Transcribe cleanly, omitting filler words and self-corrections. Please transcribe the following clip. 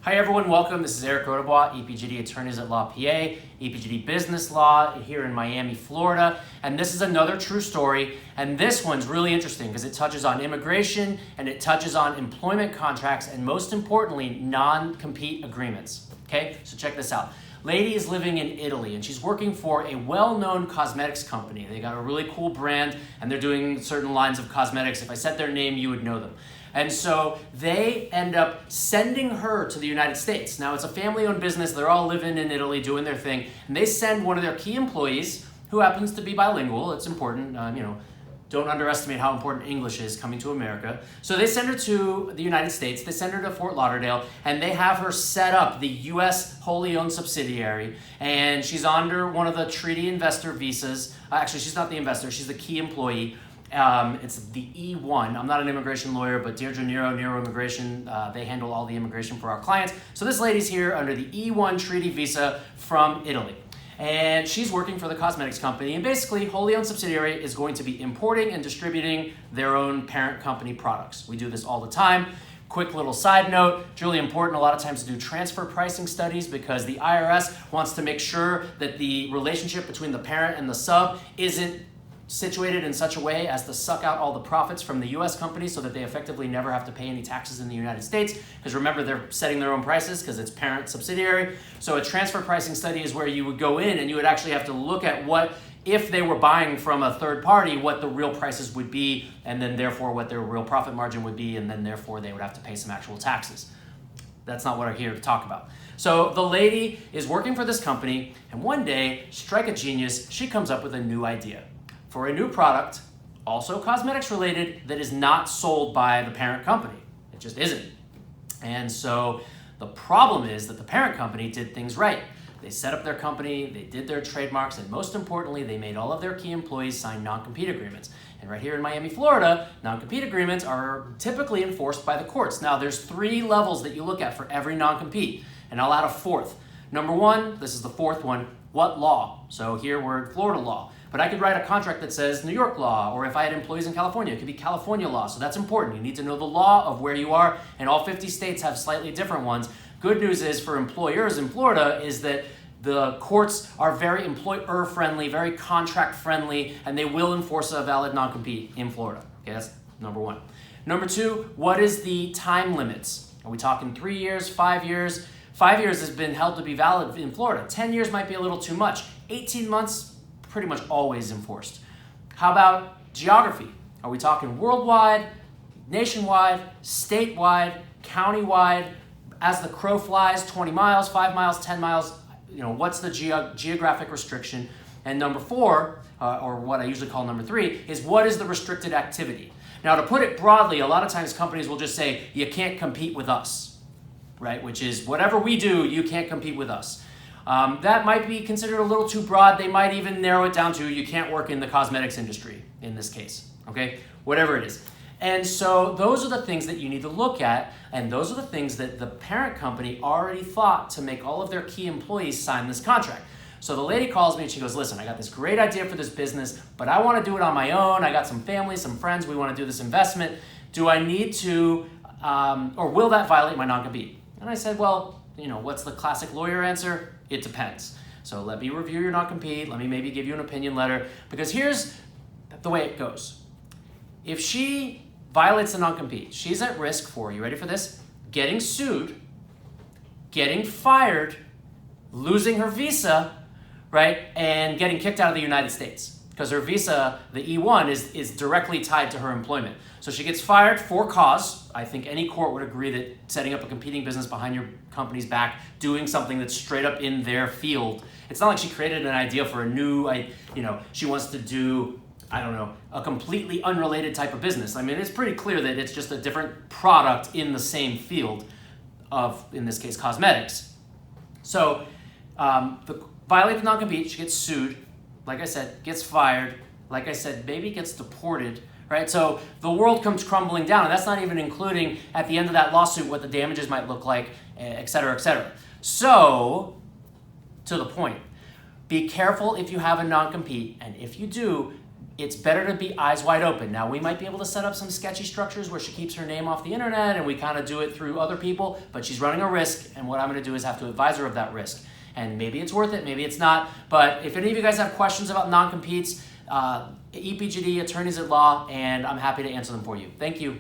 Hi everyone, welcome. This is Eric Rodabois, EPGD Attorneys at Law PA, EPGD Business Law here in Miami, Florida. And this is another true story. And this one's really interesting because it touches on immigration and it touches on employment contracts and most importantly, non-compete agreements. Okay, so check this out. Lady is living in Italy and she's working for a well-known cosmetics company. They got a really cool brand and they're doing certain lines of cosmetics. If I said their name, you would know them. And so they end up sending her to the United States. Now it's a family-owned business. They're all living in Italy doing their thing. And they send one of their key employees who happens to be bilingual. It's important, don't underestimate how important English is coming to America. So they send her to the United States. They send her to Fort Lauderdale and they have her set up the U.S. wholly owned subsidiary. And she's under one of the treaty investor visas. Actually, she's not the investor. She's the key employee. It's the E1. I'm not an immigration lawyer, but Deirdre Nero Immigration, they handle all the immigration for our clients. So this lady's here under the E1 treaty visa from Italy. And she's working for the cosmetics company. And basically, wholly owned subsidiary is going to be importing and distributing their own parent company products. We do this all the time. Quick little side note, it's really important a lot of times to do transfer pricing studies because the IRS wants to make sure that the relationship between the parent and the sub isn't situated in such a way as to suck out all the profits from the US companies so that they effectively never have to pay any taxes in the United States. Because remember, they're setting their own prices because it's parent subsidiary. So a transfer pricing study is where you would go in and you would actually have to look at what, if they were buying from a third party, what the real prices would be, and then therefore what their real profit margin would be, and then therefore they would have to pay some actual taxes. That's not what I'm here to talk about. So the lady is working for this company, and one day, strike a genius, she comes up with a new idea for a new product, also cosmetics related, that is not sold by the parent company. It just isn't. And so the problem is that the parent company did things right. They set up their company, they did their trademarks, and most importantly, they made all of their key employees sign non-compete agreements. And right here in Miami, Florida, non-compete agreements are typically enforced by the courts. Now, there's 3 levels that you look at for every non-compete, and I'll add a 4th. Number 1, this is the 4th one, what law? So here we're in Florida law. But I could write a contract that says New York law, or if I had employees in California, it could be California law. So that's important. You need to know the law of where you are, and all 50 states have slightly different ones. Good news is for employers in Florida is that the courts are very employer-friendly, very contract-friendly, and they will enforce a valid non-compete in Florida. Okay, that's number 1. Number 2, what is the time limits? Are we talking 3 years, 5 years? 5 years has been held to be valid in Florida. 10 years might be a little too much. 18 months, pretty much always enforced. How about geography? Are we talking worldwide, nationwide, statewide, countywide, as the crow flies, 20 miles, 5 miles, 10 miles? What's the geographic restriction? And number 4, or what I usually call number 3, is what is the restricted activity? Now, to put it broadly, a lot of times companies will just say, you can't compete with us, right? Which is whatever we do, you can't compete with us. That might be considered a little too broad. They might even narrow it down to you can't work in the cosmetics industry in this case, okay? Whatever it is. And so those are the things that you need to look at, and those are the things that the parent company already thought to make all of their key employees sign this contract. So the lady calls me and she goes, listen, I got this great idea for this business, but I want to do it on my own. I got some family, some friends. We want to do this investment. Do I need to, or will that violate my non-compete? And I said, well, what's the classic lawyer answer? It depends. So let me review your non-compete. Let me maybe give you an opinion letter. Because here's the way it goes. If she violates the non-compete, she's at risk for, you ready for this? Getting sued, getting fired, losing her visa, right? And getting kicked out of the United States. Because her visa, the E1, is directly tied to her employment. So she gets fired for cause. I think any court would agree that setting up a competing business behind your company's back, doing something that's straight up in their field. It's not like she created an idea for a new, she wants to do, a completely unrelated type of business. I mean, it's pretty clear that it's just a different product in the same field of, in this case, cosmetics. So violate the non-compete, she gets sued. Like I said, gets fired. Like I said, maybe gets deported, right? So the world comes crumbling down, and that's not even including at the end of that lawsuit what the damages might look like, et cetera, et cetera. So, to the point, be careful if you have a non-compete, and if you do, it's better to be eyes wide open. Now, we might be able to set up some sketchy structures where she keeps her name off the internet and we kind of do it through other people, but she's running a risk, and what I'm going to do is have to advise her of that risk. And maybe it's worth it, maybe it's not. But if any of you guys have questions about non-competes, EPGD, attorneys at law, and I'm happy to answer them for you. Thank you.